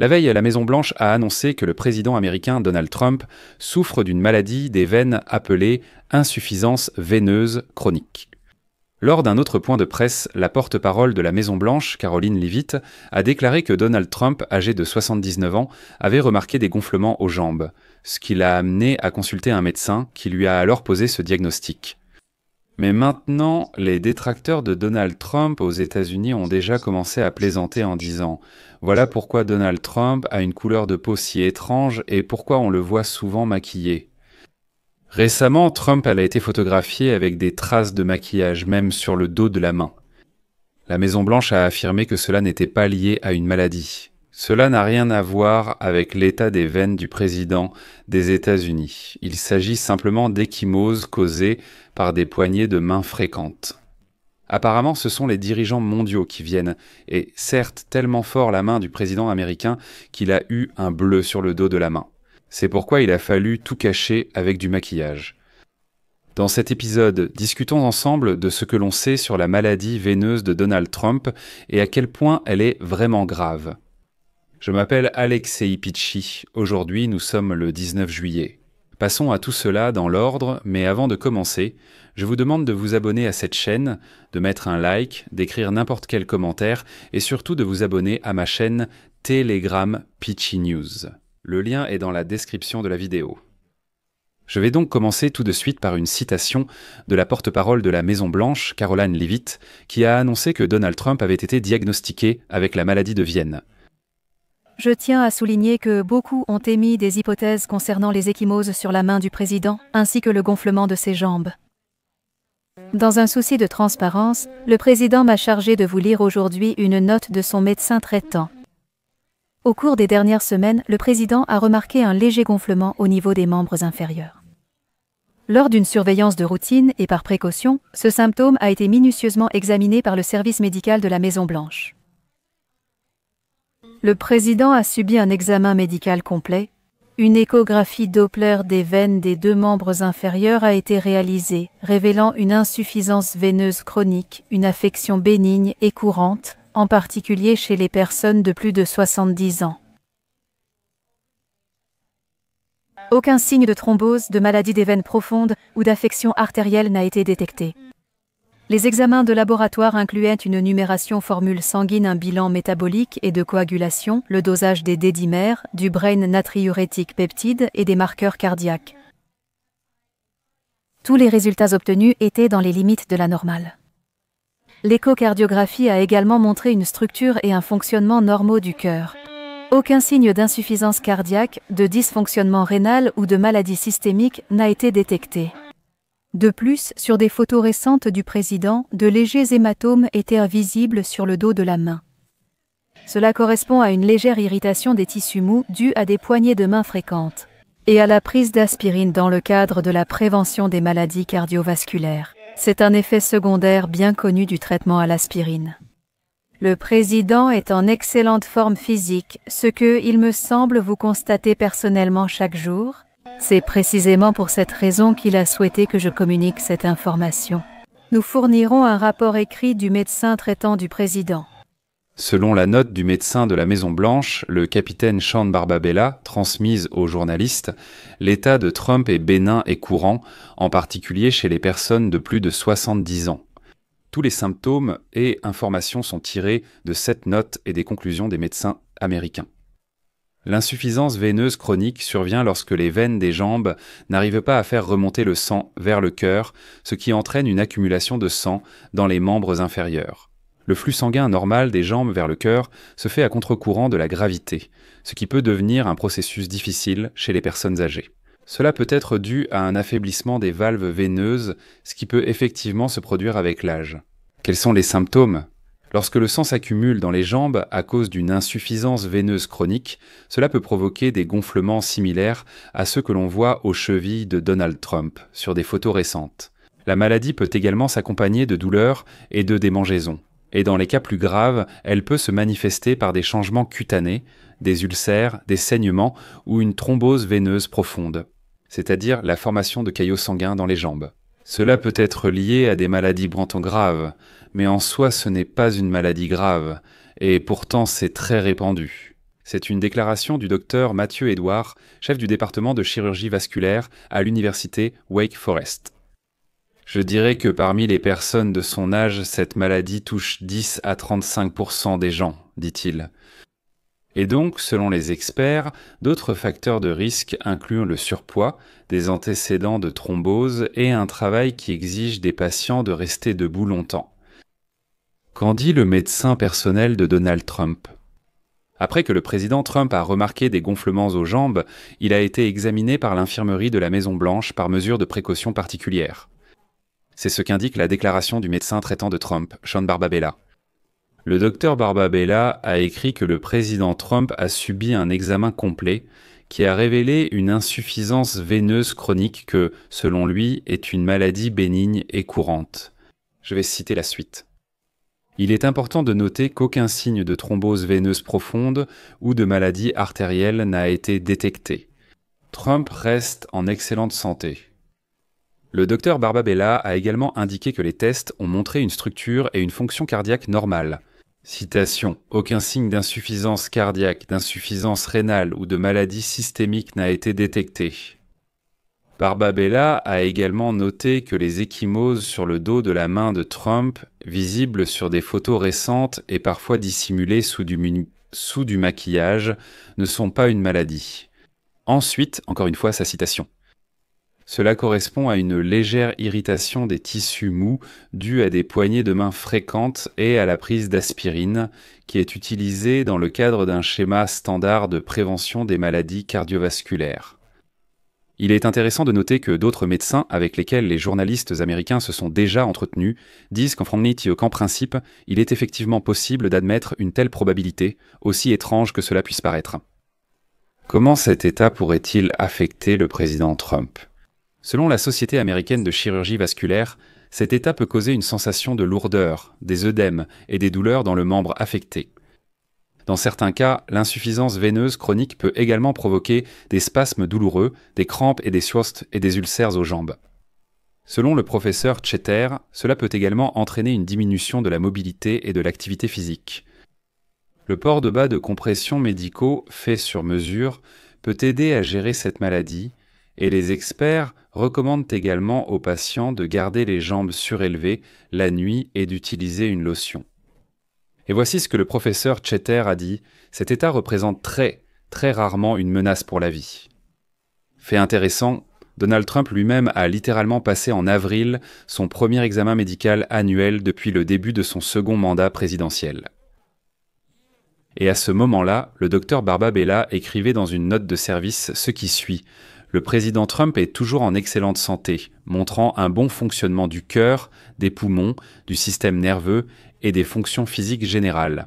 La veille, la Maison-Blanche a annoncé que le président américain Donald Trump souffre d'une maladie des veines appelée insuffisance veineuse chronique. Lors d'un autre point de presse, la porte-parole de la Maison-Blanche, Karoline Leavitt, a déclaré que Donald Trump, âgé de 79 ans, avait remarqué des gonflements aux jambes, ce qui l'a amené à consulter un médecin qui lui a alors posé ce diagnostic. Mais maintenant, les détracteurs de Donald Trump aux États-Unis ont déjà commencé à plaisanter en disant « Voilà pourquoi Donald Trump a une couleur de peau si étrange et pourquoi on le voit souvent maquillé. » Récemment, Trump a été photographié avec des traces de maquillage, même sur le dos de la main. La Maison-Blanche a affirmé que cela n'était pas lié à une maladie. Cela n'a rien à voir avec l'état des veines du président des États-Unis. Il s'agit simplement d'ecchymoses causées par des poignées de main fréquentes. Apparemment, ce sont les dirigeants mondiaux qui viennent, et certes tellement fort la main du président américain qu'il a eu un bleu sur le dos de la main. C'est pourquoi il a fallu tout cacher avec du maquillage. Dans cet épisode, discutons ensemble de ce que l'on sait sur la maladie veineuse de Donald Trump et à quel point elle est vraiment grave. Je m'appelle Alexei Pitchi. Aujourd'hui, nous sommes le 19 juillet. Passons à tout cela dans l'ordre, mais avant de commencer, je vous demande de vous abonner à cette chaîne, de mettre un like, d'écrire n'importe quel commentaire et surtout de vous abonner à ma chaîne Telegram Pitchi News. Le lien est dans la description de la vidéo. Je vais donc commencer tout de suite par une citation de la porte-parole de la Maison-Blanche, Karoline Leavitt, qui a annoncé que Donald Trump avait été diagnostiqué avec la maladie de Vienne. Je tiens à souligner que beaucoup ont émis des hypothèses concernant les ecchymoses sur la main du président, ainsi que le gonflement de ses jambes. Dans un souci de transparence, le président m'a chargé de vous lire aujourd'hui une note de son médecin traitant. Au cours des dernières semaines, le président a remarqué un léger gonflement au niveau des membres inférieurs. Lors d'une surveillance de routine et par précaution, ce symptôme a été minutieusement examiné par le service médical de la Maison-Blanche. Le président a subi un examen médical complet. Une échographie Doppler des veines des deux membres inférieurs a été réalisée, révélant une insuffisance veineuse chronique, une affection bénigne et courante, en particulier chez les personnes de plus de 70 ans. Aucun signe de thrombose, de maladie des veines profondes ou d'affection artérielle n'a été détecté. Les examens de laboratoire incluaient une numération formule sanguine, un bilan métabolique et de coagulation, le dosage des dédimères, du brain natriurétique peptide et des marqueurs cardiaques. Tous les résultats obtenus étaient dans les limites de la normale. L'échocardiographie a également montré une structure et un fonctionnement normaux du cœur. Aucun signe d'insuffisance cardiaque, de dysfonctionnement rénal ou de maladie systémique n'a été détecté. De plus, sur des photos récentes du président, de légers hématomes étaient visibles sur le dos de la main. Cela correspond à une légère irritation des tissus mous due à des poignées de main fréquentes et à la prise d'aspirine dans le cadre de la prévention des maladies cardiovasculaires. C'est un effet secondaire bien connu du traitement à l'aspirine. Le président est en excellente forme physique, ce que, il me semble, vous constatez personnellement chaque jour. C'est précisément pour cette raison qu'il a souhaité que je communique cette information. Nous fournirons un rapport écrit du médecin traitant du président. Selon la note du médecin de la Maison-Blanche, le capitaine Sean Barbabella, transmise aux journalistes, l'état de Trump est bénin et courant, en particulier chez les personnes de plus de 70 ans. Tous les symptômes et informations sont tirés de cette note et des conclusions des médecins américains. L'insuffisance veineuse chronique survient lorsque les veines des jambes n'arrivent pas à faire remonter le sang vers le cœur, ce qui entraîne une accumulation de sang dans les membres inférieurs. Le flux sanguin normal des jambes vers le cœur se fait à contre-courant de la gravité, ce qui peut devenir un processus difficile chez les personnes âgées. Cela peut être dû à un affaiblissement des valves veineuses, ce qui peut effectivement se produire avec l'âge. Quels sont les symptômes ? Lorsque le sang s'accumule dans les jambes à cause d'une insuffisance veineuse chronique, cela peut provoquer des gonflements similaires à ceux que l'on voit aux chevilles de Donald Trump sur des photos récentes. La maladie peut également s'accompagner de douleurs et de démangeaisons. Et dans les cas plus graves, elle peut se manifester par des changements cutanés, des ulcères, des saignements ou une thrombose veineuse profonde, c'est-à-dire la formation de caillots sanguins dans les jambes. Cela peut être lié à des maladies branto-graves, mais en soi ce n'est pas une maladie grave, et pourtant c'est très répandu. C'est une déclaration du docteur Mathieu Edouard, chef du département de chirurgie vasculaire à l'université Wake Forest. Je dirais que parmi les personnes de son âge, cette maladie touche 10 à 35% des gens, dit-il. Et donc, selon les experts, d'autres facteurs de risque incluent le surpoids, des antécédents de thrombose et un travail qui exige des patients de rester debout longtemps. Qu'en dit le médecin personnel de Donald Trump ? Après que le président Trump a remarqué des gonflements aux jambes, il a été examiné par l'infirmerie de la Maison-Blanche par mesure de précaution particulière. C'est ce qu'indique la déclaration du médecin traitant de Trump, Sean Barbabella. Le docteur Barbabella a écrit que le président Trump a subi un examen complet qui a révélé une insuffisance veineuse chronique que, selon lui, est une maladie bénigne et courante. Je vais citer la suite. Il est important de noter qu'aucun signe de thrombose veineuse profonde ou de maladie artérielle n'a été détecté. Trump reste en excellente santé. Le docteur Barbabella a également indiqué que les tests ont montré une structure et une fonction cardiaque normale. Citation. « Aucun signe d'insuffisance cardiaque, d'insuffisance rénale ou de maladie systémique n'a été détecté. » Barbabella a également noté que les ecchymoses sur le dos de la main de Trump, visibles sur des photos récentes et parfois dissimulées sous du maquillage, ne sont pas une maladie. Ensuite, encore une fois, sa citation. Cela correspond à une légère irritation des tissus mous due à des poignées de main fréquentes et à la prise d'aspirine, qui est utilisée dans le cadre d'un schéma standard de prévention des maladies cardiovasculaires. Il est intéressant de noter que d'autres médecins avec lesquels les journalistes américains se sont déjà entretenus disent qu'en principe, il est effectivement possible d'admettre une telle probabilité, aussi étrange que cela puisse paraître. Comment cet état pourrait-il affecter le président Trump ? Selon la Société américaine de chirurgie vasculaire, cet état peut causer une sensation de lourdeur, des œdèmes et des douleurs dans le membre affecté. Dans certains cas, l'insuffisance veineuse chronique peut également provoquer des spasmes douloureux, des crampes et des ulcères aux jambes. Selon le professeur Cheter, cela peut également entraîner une diminution de la mobilité et de l'activité physique. Le port de bas de compression médicaux fait sur mesure peut aider à gérer cette maladie, et les experts recommandent également aux patients de garder les jambes surélevées la nuit et d'utiliser une lotion. Et voici ce que le professeur Cheter a dit, cet état représente très rarement une menace pour la vie. Fait intéressant, Donald Trump lui-même a littéralement passé en avril son premier examen médical annuel depuis le début de son second mandat présidentiel. Et à ce moment-là, le docteur Barbabella écrivait dans une note de service ce qui suit. Le président Trump est toujours en excellente santé, montrant un bon fonctionnement du cœur, des poumons, du système nerveux et des fonctions physiques générales.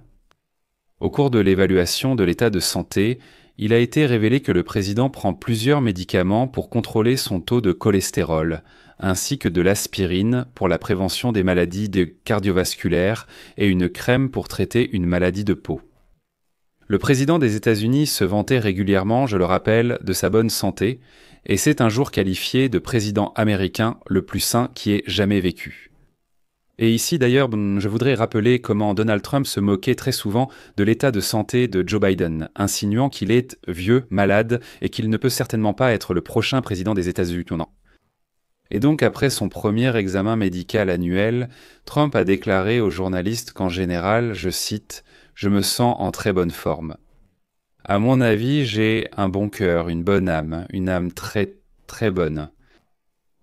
Au cours de l'évaluation de l'état de santé, il a été révélé que le président prend plusieurs médicaments pour contrôler son taux de cholestérol, ainsi que de l'aspirine pour la prévention des maladies cardiovasculaires et une crème pour traiter une maladie de peau. Le président des États-Unis se vantait régulièrement, je le rappelle, de sa bonne santé, et s'est un jour qualifié de président américain le plus sain qui ait jamais vécu. Et ici d'ailleurs, je voudrais rappeler comment Donald Trump se moquait très souvent de l'état de santé de Joe Biden, insinuant qu'il est vieux, malade, et qu'il ne peut certainement pas être le prochain président des États-Unis. Et donc après son premier examen médical annuel, Trump a déclaré aux journalistes qu'en général, je cite, « Je me sens en très bonne forme. À mon avis, j'ai un bon cœur, une bonne âme, une âme très, très bonne.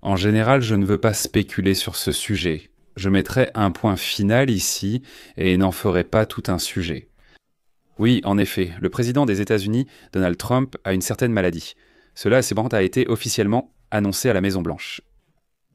En général, je ne veux pas spéculer sur ce sujet. Je mettrai un point final ici et n'en ferai pas tout un sujet. » Oui, en effet, le président des États-Unis, Donald Trump, a une certaine maladie. Cela, cependant, a été officiellement annoncé à la Maison-Blanche.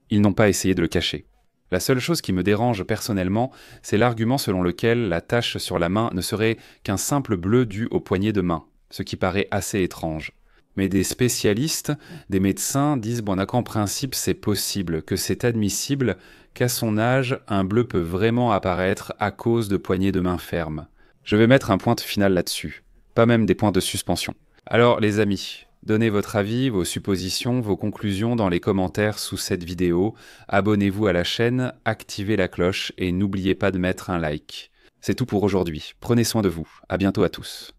Ils n'ont pas essayé de le cacher. La seule chose qui me dérange personnellement, c'est l'argument selon lequel la tache sur la main ne serait qu'un simple bleu dû au poignet de main, ce qui paraît assez étrange. Mais des spécialistes, des médecins disent qu'en principe c'est possible, que c'est admissible, qu'à son âge, un bleu peut vraiment apparaître à cause de poignées de main fermes. Je vais mettre un point final là-dessus, pas même des points de suspension. Alors les amis, donnez votre avis, vos suppositions, vos conclusions dans les commentaires sous cette vidéo, abonnez-vous à la chaîne, activez la cloche et n'oubliez pas de mettre un like. C'est tout pour aujourd'hui, prenez soin de vous, à bientôt à tous.